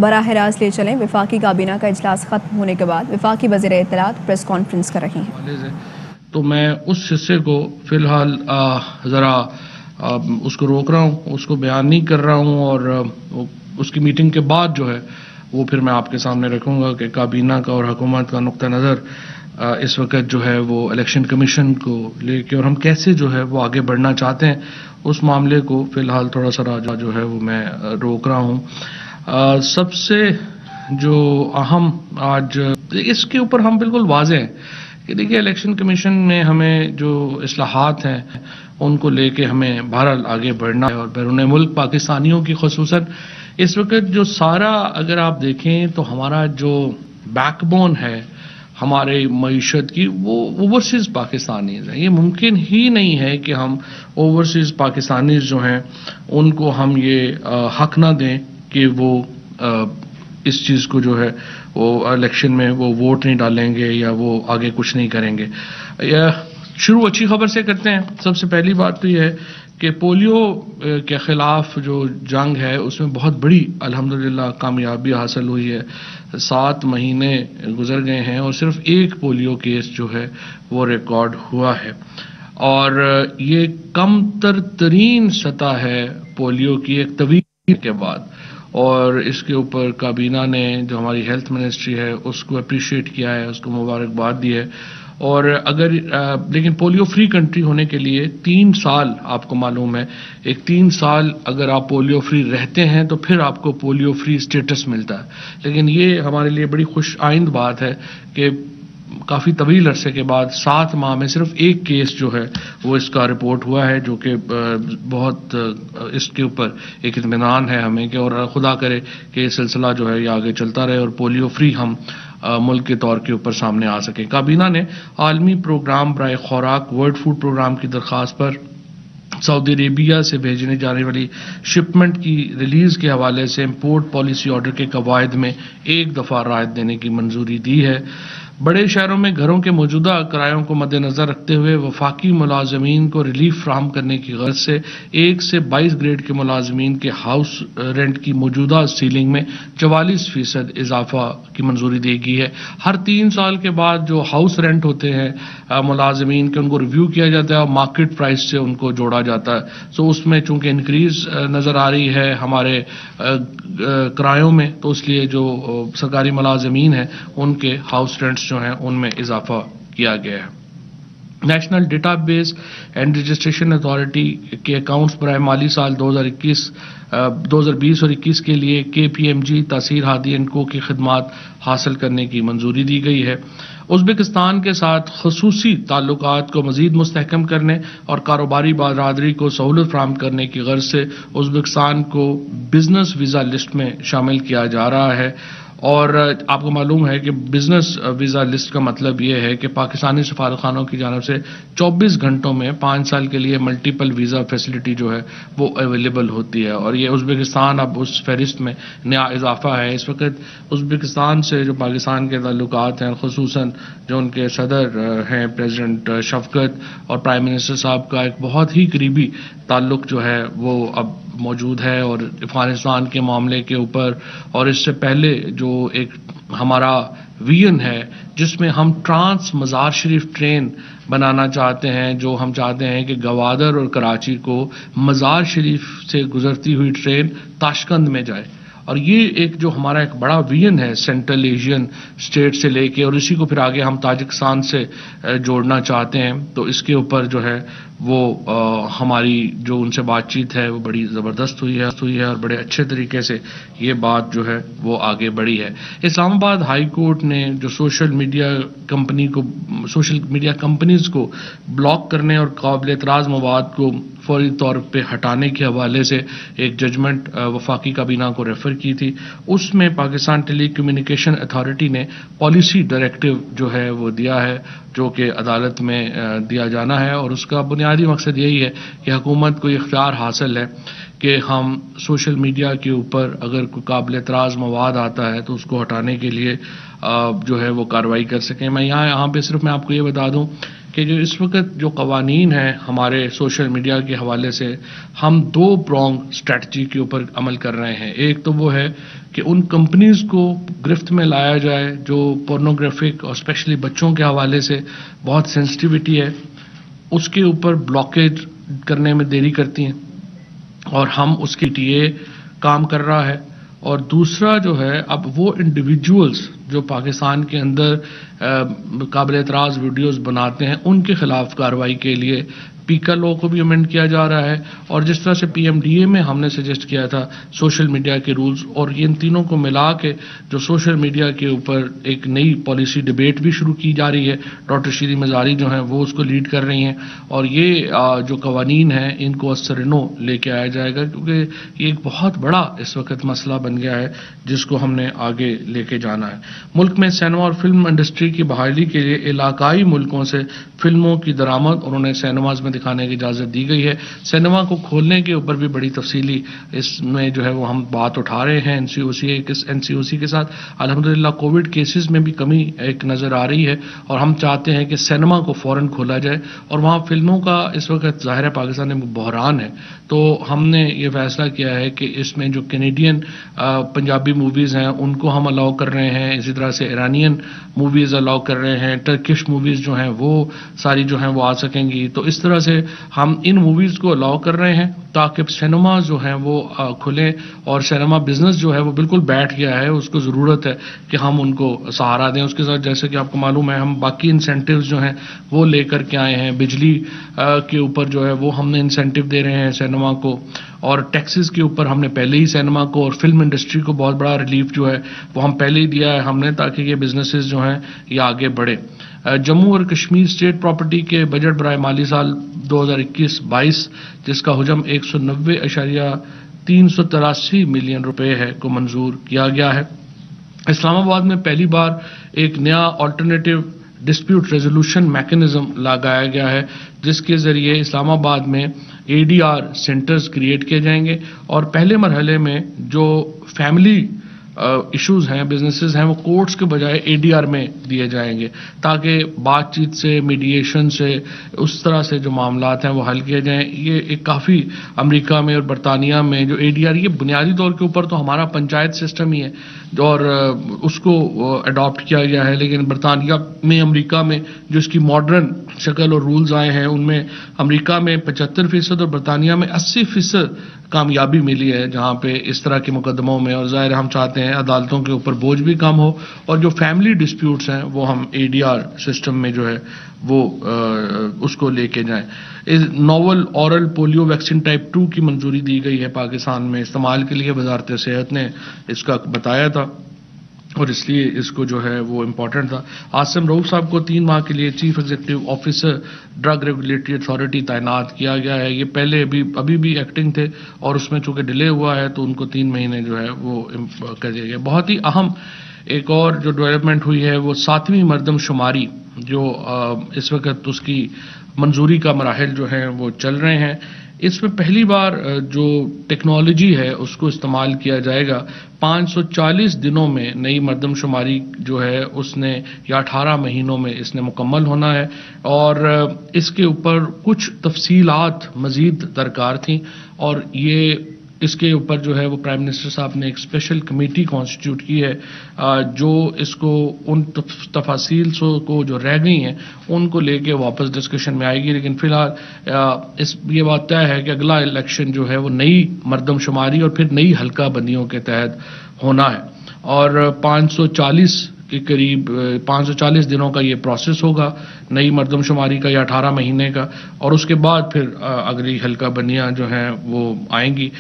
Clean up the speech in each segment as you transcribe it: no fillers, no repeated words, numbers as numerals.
براہ راست لے چلیں۔ وفاقی کابینہ کا اجلاس ختم ہونے کے بعد وفاقی وزیر اطلاعات پریس کانفرنس کر رہی ہیں۔ تو میں اس حصے کو فی الحال ذرا اس کو روک رہا ہوں، اس کو بیان نہیں کر رہا ہوں، اور اس کی میٹنگ کے بعد جو ہے وہ پھر میں آپ کے سامنے رکھوں گا کہ کابینہ کا اور حکومت کا نقطہ نظر اس وقت جو ہے وہ الیکشن کمیشن کو لے کے اور ہم کیسے جو ہے وہ آگے بڑھنا چاہتے ہیں، اس معاملے کو فی الحال تھوڑا سا جو ہے وہ میں روک رہا ہوں۔ سب سے جو اہم آج اس کے اوپر ہم بالکل واضح ہیں کہ دیکھیے الیکشن کمیشن میں ہمیں جو اصلاحات ہیں ان کو لے کے ہمیں بہرحال آگے بڑھنا ہے، اور بیرون ملک پاکستانیوں کی خصوصاً اس وقت جو سارا اگر آپ دیکھیں تو ہمارا جو بیک بون ہے ہمارے معیشت کی وہ اوورسیز پاکستانیز ہیں۔ یہ ممکن ہی نہیں ہے کہ ہم اوورسیز پاکستانیز جو ہیں ان کو ہم یہ حق نہ دیں کہ وہ اس چیز کو جو ہے وہ الیکشن میں وہ ووٹ نہیں ڈالیں گے یا وہ آگے کچھ نہیں کریں گے۔ شروع اچھی خبر سے کرتے ہیں۔ سب سے پہلی بات تو یہ ہے کہ پولیو کے خلاف جو جنگ ہے اس میں بہت بڑی الحمدللہ کامیابی حاصل ہوئی ہے۔ 7 مہینے گزر گئے ہیں اور صرف ایک پولیو کیس جو ہے وہ ریکارڈ ہوا ہے، اور یہ کم ترین سطح ہے پولیو کی ایک طویل کے بعد، اور اس کے اوپر کابینہ نے جو ہماری ہیلتھ منسٹری ہے اس کو اپریشیٹ کیا ہے، اس کو مبارکباد دی ہے۔ اور لیکن پولیو فری کنٹری ہونے کے لیے 3 سال آپ کو معلوم ہے، ایک 3 سال اگر آپ پولیو فری رہتے ہیں تو پھر آپ کو پولیو فری سٹیٹس ملتا ہے۔ لیکن یہ ہمارے لیے بڑی خوش آئند بات ہے کہ کافی طویل عرصے کے بعد 7 ماہ میں صرف ایک کیس جو ہے وہ اس کا رپورٹ ہوا ہے، جو کہ بہت اس کے اوپر ایک اطمینان ہے ہمیں کہ، اور خدا کرے کہ یہ سلسلہ جو ہے یہ آگے چلتا رہے اور پولیو فری ہم ملک کے طور کے اوپر سامنے آ سکیں۔ کابینہ نے عالمی پروگرام برائے خوراک ورلڈ فوڈ پروگرام کی درخواست پر سعودی عربیہ سے بھیجنے جانے والی شپمنٹ کی ریلیز کے حوالے سے امپورٹ پالیسی آرڈر کے قواعد میں ایک دفعہ رعایت دینے کی منظوری دی ہے۔ بڑے شہروں میں گھروں کے موجودہ کرایوں کو مد نظر رکھتے ہوئے وفاقی ملازمین کو ریلیف فراہم کرنے کی غرض سے 1 سے 22 گریڈ کے ملازمین کے ہاؤس رینٹ کی موجودہ سیلنگ میں 44% اضافہ کی منظوری دی گئی ہے۔ ہر 3 سال کے بعد جو ہاؤس رینٹ ہوتے ہیں ملازمین کے، ان کو ریویو کیا جاتا ہے اور مارکیٹ پرائس سے ان کو جوڑا جاتا ہے۔ سو اس میں چونکہ انکریز نظر آ رہی ہے ہمارے کرایوں میں، تو اس لیے جو سرکاری ملازمین ہیں ان کے ہاؤس رینٹس جو ہیں ان میں اضافہ کیا گیا ہے۔ National data base and registration authority کے اکاؤنٹس برائے مالی سال 2020 اور 21 کے لیے KPMG تاثیر ہادی اینڈ کو کی خدمات حاصل کرنے کی منظوری دی گئی ہے۔ ازبکستان کے ساتھ خصوصی تعلقات کو مزید مستحکم کرنے اور کاروباری برادری کو سہولت فراہم کرنے کی غرض سے ازبکستان کو بزنس ویزا لسٹ میں شامل کیا جا رہا ہے۔ اور آپ کو معلوم ہے کہ بزنس ویزا لسٹ کا مطلب یہ ہے کہ پاکستانی سفارتخانوں کی جانب سے 24 گھنٹوں میں 5 سال کے لیے ملٹیپل ویزا فیسلٹی جو ہے وہ اویلیبل ہوتی ہے، اور یہ ازبکستان اب اس فہرست میں نیا اضافہ ہے۔ اس وقت ازبکستان سے جو پاکستان کے تعلقات ہیں، خصوصاً جو ان کے صدر ہیں پریزیڈنٹ شفقت اور پرائم منسٹر صاحب کا ایک بہت ہی قریبی تعلق جو ہے وہ اب موجود ہے، اور افغانستان کے معاملے کے اوپر، اور اس سے پہلے جو ایک ہمارا ویژن ہے جس میں ہم ٹرانس مزار شریف ٹرین بنانا چاہتے ہیں، جو ہم چاہتے ہیں کہ گوادر اور کراچی کو مزار شریف سے گزرتی ہوئی ٹرین تاشقند میں جائے، اور یہ ایک جو ہمارا ایک بڑا ویژن ہے سینٹرل ایشین اسٹیٹ سے لے کے، اور اسی کو پھر آگے ہم تاجکستان سے جوڑنا چاہتے ہیں۔ تو اس کے اوپر جو ہے وہ ہماری جو ان سے بات چیت ہے وہ بڑی زبردست ہوئی ہے اور بڑے اچھے طریقے سے یہ بات جو ہے وہ آگے بڑھی ہے۔ اسلام آباد ہائی کورٹ نے جو سوشل میڈیا کمپنیز کو بلاک کرنے اور قابل اعتراض مواد کو فوری طور پہ ہٹانے کے حوالے سے ایک ججمنٹ وفاقی کابینہ کو ریفر کی تھی، اس میں پاکستان ٹیلی کمیونیکیشن اتھارٹی نے پالیسی ڈائریکٹو جو ہے وہ دیا ہے، جو کہ عدالت میں دیا جانا ہے، اور اس کا بنیادی مقصد یہی ہے کہ حکومت کو اختیار حاصل ہے کہ ہم سوشل میڈیا کے اوپر اگر کوئی قابل اعتراض مواد آتا ہے تو اس کو ہٹانے کے لیے جو ہے وہ کارروائی کر سکیں۔ میں یہاں پہ صرف میں آپ کو یہ بتا دوں کہ جو اس وقت جو قوانین ہیں ہمارے سوشل میڈیا کے حوالے سے، ہم دو پرونگ اسٹریٹجی کے اوپر عمل کر رہے ہیں. ایک تو وہ ہے کہ ان کمپنیز کو گرفت میں لایا جائے جو پورنوگرافک اور اسپیشلی بچوں کے حوالے سے بہت سینسٹیوٹی ہے، اس کے اوپر بلاکیج کرنے میں دیری کرتی ہیں، اور ہم اس کی ٹی اے کام کر رہا ہے. اور دوسرا جو ہے، اب وہ انڈیویجولز جو پاکستان کے اندر قابل اعتراض ویڈیوز بناتے ہیں، ان کے خلاف کارروائی کے لیے پیکا لا کو بھی امینڈ کیا جا رہا ہے، اور جس طرح سے پی ایم ڈی اے میں ہم نے سجیسٹ کیا تھا سوشل میڈیا کے رولز، اور ان تینوں کو ملا کے جو سوشل میڈیا کے اوپر ایک نئی پالیسی ڈبیٹ بھی شروع کی جا رہی ہے. ڈاکٹر شیریں مزاری جو ہیں وہ اس کو لیڈ کر رہی ہیں، اور یہ جو قوانین ہیں ان کو اثرنو لے کے آیا جائے گا، کیونکہ یہ ایک بہت بڑا اس وقت مسئلہ بن گیا ہے جس کو ہم نے آگے لے کے جانا ہے. ملک میں سینما اور فلم انڈسٹری کی بحالی کے لیے علاقائی ملکوں سے فلموں کی درآمد اور انہیں سینماز میں دکھانے کی اجازت دی گئی ہے. سینما کو کھولنے کے اوپر بھی بڑی تفصیلی اس میں جو ہے وہ ہم بات اٹھا رہے ہیں این سی او سی کے ساتھ. الحمدللہ کووڈ کیسز میں بھی کمی ایک نظر آ رہی ہے، اور ہم چاہتے ہیں کہ سینما کو فوراً کھولا جائے. اور وہاں فلموں کا اس وقت ظاہر ہے پاکستان میں بحران ہے، تو ہم نے یہ فیصلہ کیا ہے کہ اس میں جو کینیڈین پنجابی موویز ہیں ان کو ہم الاؤ کر رہے ہیں، اسی طرح سے ایرانین موویز الاؤ کر رہے ہیں، ٹرکش موویز جو ہیں وہ ساری جو ہیں وہ آ سکیں گی. تو اس طرح سے ہم ان موویز کو الاؤ کر رہے ہیں تاکہ سینما جو ہیں وہ کھلیں، اور سینما بزنس جو ہے وہ بالکل بیٹھ گیا ہے، اس کو ضرورت ہے کہ ہم ان کو سہارا دیں. اس کے ساتھ جیسے کہ آپ کو معلوم ہے ہم باقی انسینٹیوز جو ہیں وہ لے کر کے آئے ہیں. بجلی کے اوپر جو ہے وہ ہم نے انسینٹیو دے رہے ہیں سینما کو، اور ٹیکسز کے اوپر ہم نے پہلے ہی سینما کو اور فلم انڈسٹری کو بہت بڑا ریلیف جو ہے وہ ہم پہلے ہی دیا ہے ہم نے، تاکہ یہ بزنسز جو ہیں یہ آگے بڑھیں. جموں اور کشمیر اسٹیٹ پراپرٹی کے بجٹ برائے مالی سال 2021-22 جس کا حجم 190.383 ملین روپے ہے کو منظور کیا گیا ہے. اسلام آباد میں پہلی بار ایک نیا آلٹرنیٹیو ڈسپیوٹ ریزولوشن میکینزم لگایا گیا ہے، جس کے ذریعے اسلام آباد میں اے ڈی آر سینٹرز کریٹ کیے جائیں گے، اور پہلے مرحلے میں جو فیملی ایشوز ہیں، بزنسز ہیں، وہ کورٹس کے بجائے اے ڈی آر میں دیے جائیں گے، تاکہ بات چیت سے، میڈیشن سے، اس طرح سے جو معاملات ہیں وہ حل کیے جائیں. یہ ایک کافی امریکہ میں اور برطانیہ میں جو اے ڈی آر، یہ بنیادی طور کے اوپر تو ہمارا پنچایت سسٹم ہی ہے اور اس کو اڈاپٹ کیا گیا ہے، لیکن برطانیہ میں، امریکہ میں جو اس کی ماڈرن شکل اور رولز آئے ہیں ان میں امریکہ میں 75% اور برطانیہ میں 80% کامیابی ملی ہے جہاں پہ اس طرح کے مقدموں میں. اور ظاہر ہم چاہتے ہیں عدالتوں کے اوپر بوجھ بھی کم ہو، اور جو فیملی ڈسپیوٹس ہیں وہ ہم اے ڈی آر سسٹم میں جو ہے وہ اس کو لے کے جائیں. Novel oral polio vaccine type 2 کی منظوری دی گئی ہے پاکستان میں استعمال کے لیے. وزارت صحت نے اس کا بتایا تھا، اور اس لیے اس کو جو ہے وہ امپورٹنٹ تھا. عاصم رؤوف صاحب کو 3 ماہ کے لیے chief executive officer drug regulatory authority تعینات کیا گیا ہے. یہ پہلے ابھی بھی ایکٹنگ تھے، اور اس میں چونکہ ڈیلے ہوا ہے تو ان کو 3 مہینے جو ہے وہ کر دیا گیا. بہت ہی اہم ایک اور جو ڈیولپمنٹ ہوئی ہے وہ 7ویں مردم شماری، جو اس وقت اس کی منظوری کا مراحل جو ہیں وہ چل رہے ہیں. اس میں پہلی بار جو ٹیکنالوجی ہے اس کو استعمال کیا جائے گا. 540 دنوں میں نئی مردم شماری جو ہے اس نے، یا 18 مہینوں میں اس نے مکمل ہونا ہے، اور اس کے اوپر کچھ تفصیلات مزید درکار تھیں، اور یہ اس کے اوپر جو ہے وہ پرائم منسٹر صاحب نے ایک اسپیشل کمیٹی کانسٹیٹیوٹ کی ہے جو اس کو ان تفاصیل کو جو رہ گئی ہیں ان کو لے کے واپس ڈسکشن میں آئے گی. لیکن فی الحال یہ بات طے ہے کہ اگلا الیکشن جو ہے وہ نئی مردم شماری اور پھر نئی حلقہ بندیوں کے تحت ہونا ہے، اور 540 کے قریب 540 دنوں کا یہ پروسیس ہوگا نئی مردم شماری کا، یا 18 مہینے کا، اور اس کے بعد پھر اگلی حلقہ بندیاں جو ہیں وہ آئیں گی.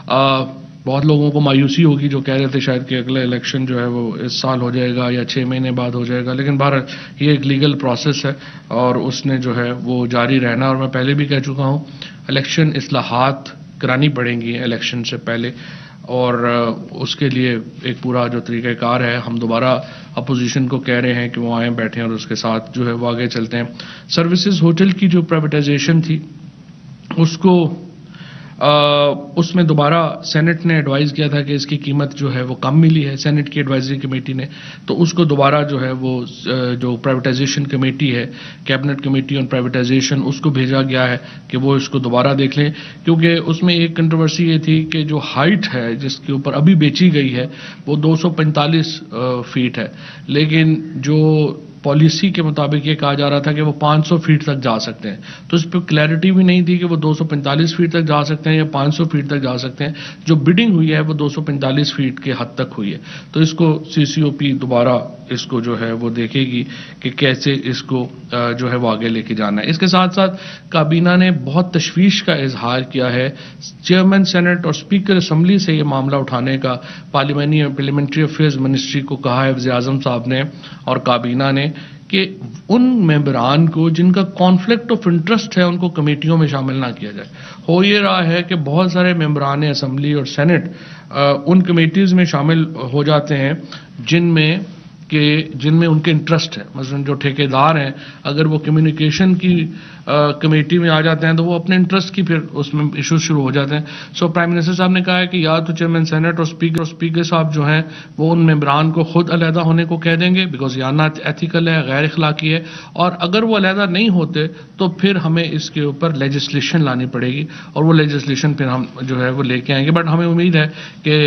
بہت لوگوں کو مایوسی ہوگی جو کہہ رہے تھے شاید کہ اگلا الیکشن جو ہے وہ اس سال ہو جائے گا یا 6 مہینے بعد ہو جائے گا، لیکن بہرحال یہ ایک لیگل پروسیس ہے اور اس نے جو ہے وہ جاری رہنا. اور میں پہلے بھی کہہ چکا ہوں الیکشن اصلاحات کرانی پڑیں گی الیکشن سے پہلے، اور اس کے لیے ایک پورا جو طریقہ کار ہے. ہم دوبارہ اپوزیشن کو کہہ رہے ہیں کہ وہ آئیں بیٹھیں اور اس کے ساتھ جو ہے وہ آگے چلتے ہیں. سروسز ہوٹل کی جو پرائیویٹائزیشن تھی اس کو اس میں دوبارہ سینٹ نے ایڈوائز کیا تھا کہ اس کی قیمت جو ہے وہ کم ملی ہے، سینٹ کی ایڈوائزری کمیٹی نے، تو اس کو دوبارہ جو ہے وہ جو پرائیویٹائزیشن کمیٹی ہے، کیبنٹ کمیٹی آن پرائیویٹائزیشن، اس کو بھیجا گیا ہے کہ وہ اس کو دوبارہ دیکھ لیں، کیونکہ اس میں ایک کنٹروورسی یہ تھی کہ جو ہائٹ ہے جس کے اوپر ابھی بیچی گئی ہے وہ 245 فیٹ ہے، لیکن جو پالیسی کے مطابق یہ کہا جا رہا تھا کہ وہ 500 فیٹ تک جا سکتے ہیں، تو اس پہ کلیئرٹی بھی نہیں تھی کہ وہ 245 فیٹ تک جا سکتے ہیں یا 500 فیٹ تک جا سکتے ہیں۔ جو بڈنگ ہوئی ہے وہ 245 فیٹ کے حد تک ہوئی ہے، تو اس کو سی سی او پی دوبارہ اس کو جو ہے وہ دیکھے گی کہ کیسے اس کو جو ہے وہ آگے لے کے جانا ہے۔ اس کے ساتھ ساتھ کابینہ نے بہت تشویش کا اظہار کیا ہے، چیئرمین سینٹ اور اسپیکر اسمبلی سے یہ معاملہ اٹھانے کا پارلیمنٹری افیئرز منسٹری کو کہا ہے وزیر اعظم صاحب نے اور کابینہ نے کہ ان ممبران کو جن کا کانفلکٹ آف انٹرسٹ ہے ان کو کمیٹیوں میں شامل نہ کیا جائے۔ ہو یہ رہا ہے کہ بہت سارے ممبران اسمبلی اور سینٹ ان کمیٹیز میں شامل ہو جاتے ہیں جن میں ان کے انٹرسٹ ہے، مثلا جو ٹھیکیدار ہیں اگر وہ کمیونیکیشن کی کمیٹی میں آ جاتے ہیں تو وہ اپنے انٹرسٹ کی پھر اس میں ایشوز شروع ہو جاتے ہیں۔ سو پرائم منسٹر صاحب نے کہا ہے کہ یا تو چیئرمین سینٹ اور اسپیکر صاحب جو ہیں وہ ان ممبران کو خود علیحدہ ہونے کو کہہ دیں گے، بیکاز یہ نا ایتھیکل ہے، غیر اخلاقی ہے، اور اگر وہ علیحدہ نہیں ہوتے تو پھر ہمیں اس کے اوپر لیجسلیشن لانی پڑے گی اور وہ لیجسلیشن پھر ہم جو ہے وہ لے کے آئیں گے۔ بٹ ہمیں امید ہے کہ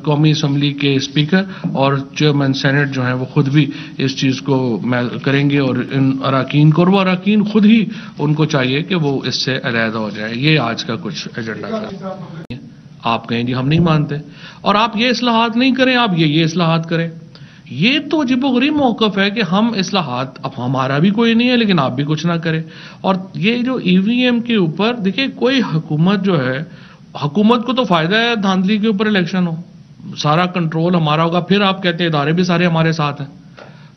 قومی اسمبلی کے اسپیکر اور چیئرمین سینٹ جو ہیں وہ خود بھی اس چیز کو کریں گے اور ان اراکین کو، اور وہ اراکین خود ہی ان کو چاہیے کہ وہ اس سے علیحدہ ہو جائے۔ یہ آج کا کچھ ایجنڈا تھا۔ آپ کہیں جی ہم نہیں مانتے اور آپ یہ اصلاحات نہیں کریں، آپ یہ اصلاحات کریں، یہ تو عجیب و غریب موقف ہے کہ ہم اصلاحات، اب ہمارا بھی کوئی نہیں ہے لیکن آپ بھی کچھ نہ کریں۔ اور یہ جو ای وی ایم کے اوپر دیکھیں، کوئی حکومت جو ہے، حکومت کو تو فائدہ ہے دھاندلی کے اوپر الیکشن ہو، سارا کنٹرول ہمارا ہوگا، پھر آپ کہتے ہیں ادارے بھی سارے ہمارے ساتھ ہیں،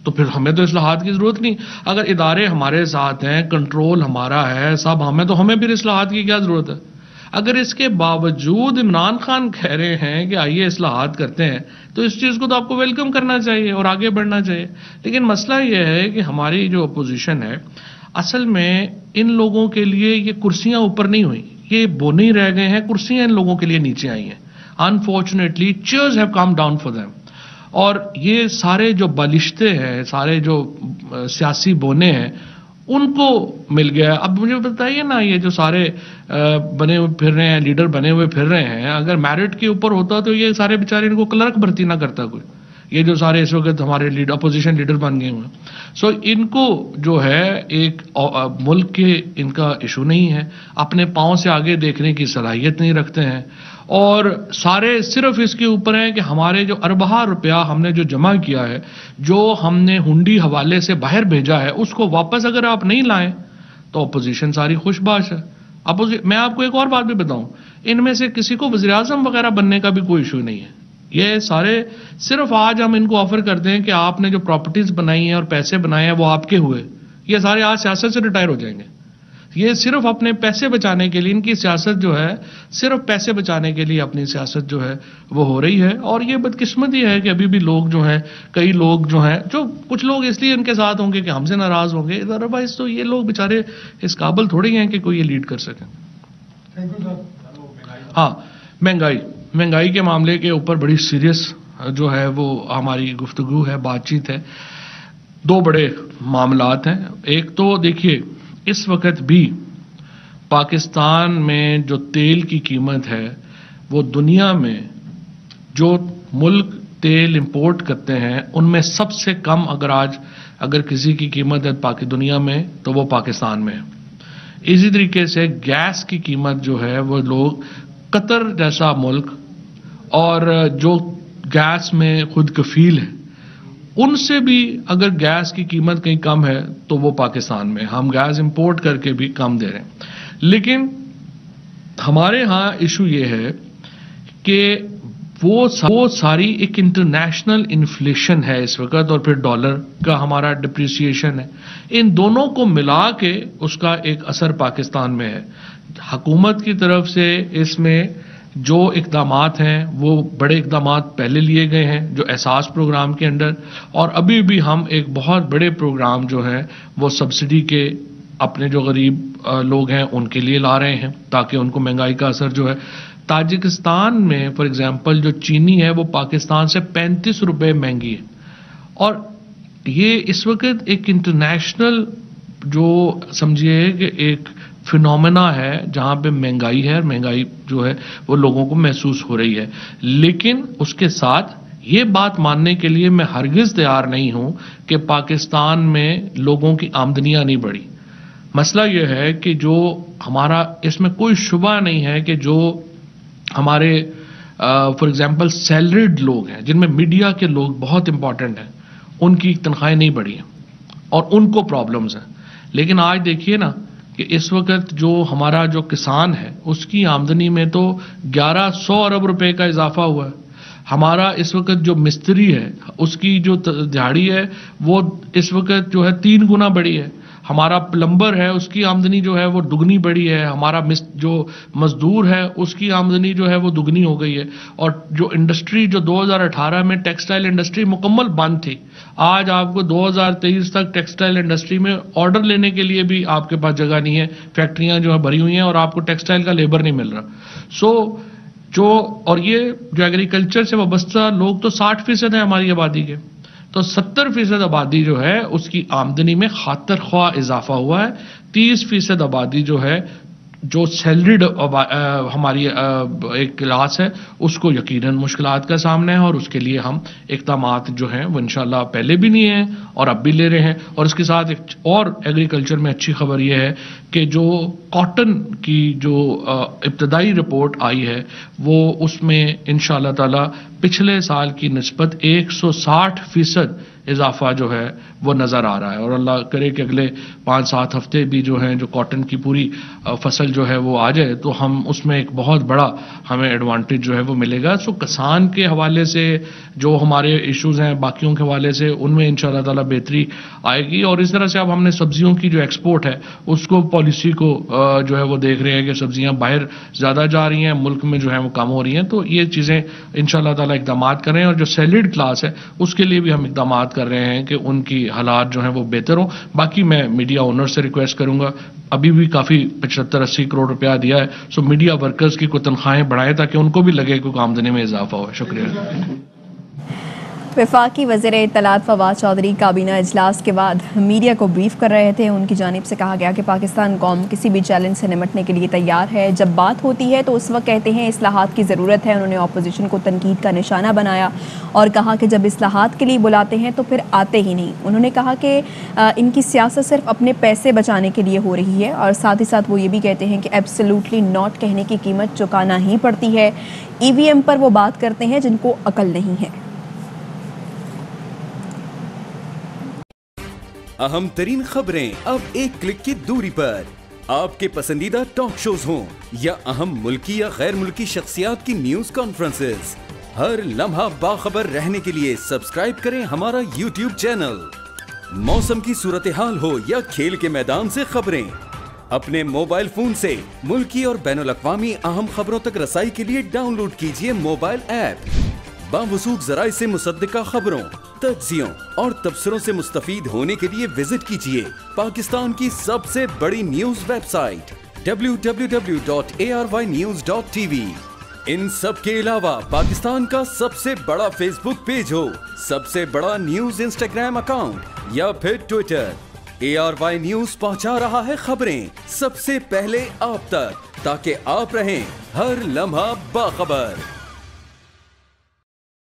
تو پھر ہمیں تو اصلاحات کی ضرورت نہیں۔ اگر ادارے ہمارے ساتھ ہیں، کنٹرول ہمارا ہے، سب ہمیں، تو ہمیں پھر اصلاحات کی کیا ضرورت ہے؟ اگر اس کے باوجود عمران خان کہہ رہے ہیں کہ آئیے اصلاحات کرتے ہیں تو اس چیز کو تو آپ کو ویلکم کرنا چاہیے اور آگے بڑھنا چاہیے۔ لیکن مسئلہ یہ ہے کہ ہماری جو اپوزیشن ہے، اصل میں ان لوگوں کے لیے یہ کرسیاں اوپر نہیں ہوئی، یہ بونے ہی رہ گئے ہیں، کرسیاں ان لوگوں کے لیے نیچے آئی ہیں۔ Unfortunately, chairs have come down for them. اور یہ سارے جو بالشتے ہیں، سارے جو سیاسی بونے ہیں، ان کو مل گیا۔ اب مجھے بتائیے نا، یہ جو سارے بنے ہوئے پھر رہے ہیں، لیڈر بنے ہوئے پھر رہے ہیں، اگر میرٹ کے اوپر ہوتا تو یہ سارے بیچارے ان کو کلرک بھرتی نہ کرتا کوئی، یہ جو سارے اس وقت ہمارے اپوزیشن لیڈر بن گئے ہوئے۔ سو ان کو جو ہے ایک ملک کے ان کا ایشو نہیں ہے، اپنے پاؤں سے آگے دیکھنے کی صلاحیت نہیں رکھتے ہیں، اور سارے صرف اس کے اوپر ہیں کہ ہمارے جو اربہ روپیہ ہم نے جو جمع کیا ہے، جو ہم نے ہنڈی حوالے سے باہر بھیجا ہے، اس کو واپس اگر آپ نہیں لائیں تو اپوزیشن ساری خوش باش ہے۔ میں آپ کو ایک اور بات بھی بتاؤں، ان میں سے کسی کو وزیر اعظم وغیرہ بننے کا بھی کوئی ایشو نہیں ہے۔ یہ سارے صرف آج ہم ان کو آفر کرتے ہیں کہ آپ نے جو پراپرٹیز بنائی ہیں اور پیسے بنائے ہیں وہ آپ کے ہوئے، یہ سارے آج سیاست سے ریٹائر ہو جائیں گے۔ یہ صرف اپنے پیسے بچانے کے لیے، ان کی سیاست جو ہے صرف پیسے بچانے کے لیے اپنی سیاست جو ہے وہ ہو رہی ہے۔ اور یہ بدقسمتی ہے کہ ابھی بھی لوگ جو ہیں، کئی لوگ جو ہیں، جو کچھ لوگ اس لیے ان کے ساتھ ہوں گے کہ ہم سے ناراض ہوں گے، ادروائز تو یہ لوگ بیچارے اس قابل تھوڑی ہیں کہ کوئی یہ لیڈ کر سکیں۔ ہاں، مہنگائی کے معاملے کے اوپر بڑی سیریس جو ہے وہ ہماری گفتگو ہے، بات چیت ہے۔ دو بڑے معاملات ہیں۔ ایک تو دیکھیے، اس وقت بھی پاکستان میں جو تیل کی قیمت ہے وہ دنیا میں جو ملک تیل امپورٹ کرتے ہیں ان میں سب سے کم، اگر کسی کی قیمت ہے باقی دنیا میں تو وہ پاکستان میں ہے۔ اسی طریقے سے گیس کی قیمت جو ہے وہ لوگ قطر جیسا ملک اور جو گیس میں خود کفیل ہے ان سے بھی اگر گیس کی قیمت کہیں کم ہے تو وہ پاکستان میں، ہم گیس امپورٹ کر کے بھی کم دے رہے ہیں۔ لیکن ہمارے ہاں ایشو یہ ہے کہ وہ ساری ایک انٹرنیشنل انفلیشن ہے اس وقت، اور پھر ڈالر کا ہمارا ڈپریسیشن ہے، ان دونوں کو ملا کے اس کا ایک اثر پاکستان میں ہے۔ حکومت کی طرف سے اس میں جو اقدامات ہیں وہ بڑے اقدامات پہلے لیے گئے ہیں جو احساس پروگرام کے انڈر، اور ابھی بھی ہم ایک بہت بڑے پروگرام جو ہیں وہ سبسڈی کے اپنے جو غریب لوگ ہیں ان کے لیے لا رہے ہیں تاکہ ان کو مہنگائی کا اثر جو ہے. تاجکستان میں فار ایگزامپل جو چینی ہے وہ پاکستان سے 35 روپے مہنگی ہے, اور یہ اس وقت ایک انٹرنیشنل جو سمجھیے کہ ایک فینومینا ہے جہاں پہ مہنگائی ہے, اور مہنگائی جو ہے وہ لوگوں کو محسوس ہو رہی ہے. لیکن اس کے ساتھ یہ بات ماننے کے لیے میں ہرگز تیار نہیں ہوں کہ پاکستان میں لوگوں کی آمدنیاں نہیں بڑھی. مسئلہ یہ ہے کہ جو ہمارا, اس میں کوئی شبہ نہیں ہے کہ جو ہمارے فار ایگزامپل سیلریڈ لوگ ہیں جن میں میڈیا کے لوگ بہت امپورٹنٹ ہیں, ان کی تنخواہیں نہیں بڑھی ہیں اور ان کو پرابلمز ہیں. لیکن آج دیکھیے نا کہ اس وقت جو ہمارا جو کسان ہے اس کی آمدنی میں تو 1100 ارب روپے کا اضافہ ہوا ہے. ہمارا اس وقت جو مستری ہے اس کی جو دہاڑی ہے وہ اس وقت جو ہے 3 گنا بڑھی ہے. ہمارا پلمبر ہے اس کی آمدنی جو ہے وہ دگنی بڑھی ہے. ہمارا جو مزدور ہے اس کی آمدنی جو ہے وہ دگنی ہو گئی ہے. اور جو انڈسٹری جو 2018 میں ٹیکسٹائل انڈسٹری مکمل بند تھی, آج آپ کو 2023 تک ٹیکسٹائل انڈسٹری میں آرڈر لینے کے لیے بھی آپ کے پاس جگہ نہیں ہے. فیکٹریاں جو ہے بھری ہوئی ہیں اور آپ کو ٹیکسٹائل کا لیبر نہیں مل رہا. اور یہ جو ایگریکلچر سے وابستہ لوگ تو 60% ہیں ہماری آبادی کے, تو 70% آبادی جو ہے اس کی آمدنی میں خاطر خواہ اضافہ ہوا ہے. 30% آبادی جو ہے جو سیلریڈ ہماری ایک کلاس ہے اس کو یقیناً مشکلات کا سامنا ہے, اور اس کے لیے ہم اقدامات جو ہیں وہ انشاءاللہ پہلے بھی نہیں ہیں اور اب بھی لے رہے ہیں. اور اس کے ساتھ ایک اور ایگریکلچر میں اچھی خبر یہ ہے کہ جو کاٹن کی جو ابتدائی رپورٹ آئی ہے وہ اس میں انشاءاللہ تعالی پچھلے سال کی نسبت 160% اضافہ جو ہے وہ نظر آ رہا ہے. اور اللہ کرے کہ اگلے 5-7 ہفتے بھی جو ہیں جو کاٹن کی پوری فصل جو ہے وہ آ جائے تو ہم اس میں ایک بہت بڑا ہمیں ایڈوانٹیج جو ہے وہ ملے گا. سو کسان کے حوالے سے جو ہمارے ایشوز ہیں باقیوں کے حوالے سے ان میں انشاءاللہ تعالی بہتری آئے گی. اور اس طرح سے اب ہم نے سبزیوں کی جو ایکسپورٹ ہے اس کو پالیسی کو جو ہے وہ دیکھ رہے ہیں کہ سبزیاں باہر زیادہ جا رہی ہیں, ملک میں جو ہے وہ کم ہو رہی ہیں. تو یہ چیزیں انشاءاللہ تعالی اقدامات کر رہے ہیں. اور جو سیلریڈ کلاس ہے اس کے لیے بھی ہم اقدامات کر رہے ہیں کہ ان کی حالات جو ہیں وہ بہتر ہوں. باقی میں میڈیا اونر سے ریکویسٹ کروں گا, ابھی بھی کافی 75-80 کروڑ روپیہ دیا ہے, سو میڈیا ورکرز کی کوئی تنخواہیں بڑھائیں تاکہ ان کو بھی لگے کہ آمدنی میں اضافہ ہو. شکریہ. وفاقی وزیر اطلاعات فواد چودھری کابینہ اجلاس کے بعد میڈیا کو بریف کر رہے تھے. ان کی جانب سے کہا گیا کہ پاکستان قوم کسی بھی چیلنج سے نمٹنے کے لیے تیار ہے. جب بات ہوتی ہے تو اس وقت کہتے ہیں اصلاحات کی ضرورت ہے. انہوں نے اپوزیشن کو تنقید کا نشانہ بنایا اور کہا کہ جب اصلاحات کے لیے بلاتے ہیں تو پھر آتے ہی نہیں. انہوں نے کہا کہ ان کی سیاست صرف اپنے پیسے بچانے کے لیے ہو رہی ہے, اور ساتھ ہی ساتھ وہ یہ بھی کہتے ہیں کہ ایبسلیوٹلی ناٹ کہنے کی قیمت چکانا ہی پڑتی ہے. ای وی ایم پر وہ بات کرتے ہیں جن کو عقل نہیں ہے. اہم ترین خبریں اب ایک کلک کی دوری پر. آپ کے پسندیدہ ٹاک شوز ہوں یا اہم ملکی یا غیر ملکی شخصیات کی نیوز کانفرنسز, ہر لمحہ باخبر رہنے کے لیے سبسکرائب کریں ہمارا یوٹیوب چینل. موسم کی صورتحال ہو یا کھیل کے میدان سے خبریں, اپنے موبائل فون سے ملکی اور بین الاقوامی اہم خبروں تک رسائی کے لیے ڈاؤن لوڈ کیجیے موبائل ایپ. باوثوق ذرائع سے مصدقہ خبروں, تجزیوں اور تبصروں سے مستفید ہونے کے لیے وزٹ کیجیے پاکستان کی سب سے بڑی نیوز ویب سائٹ www.arYnews.tv. ان سب کے علاوہ پاکستان کا سب سے بڑا فیس بک پیج ہو, سب سے بڑا نیوز انسٹاگرام اکاؤنٹ یا پھر ٹویٹر, ARY نیوز پہنچا رہا ہے خبریں سب سے پہلے آپ تک تاکہ آپ رہیں ہر لمحہ باخبر.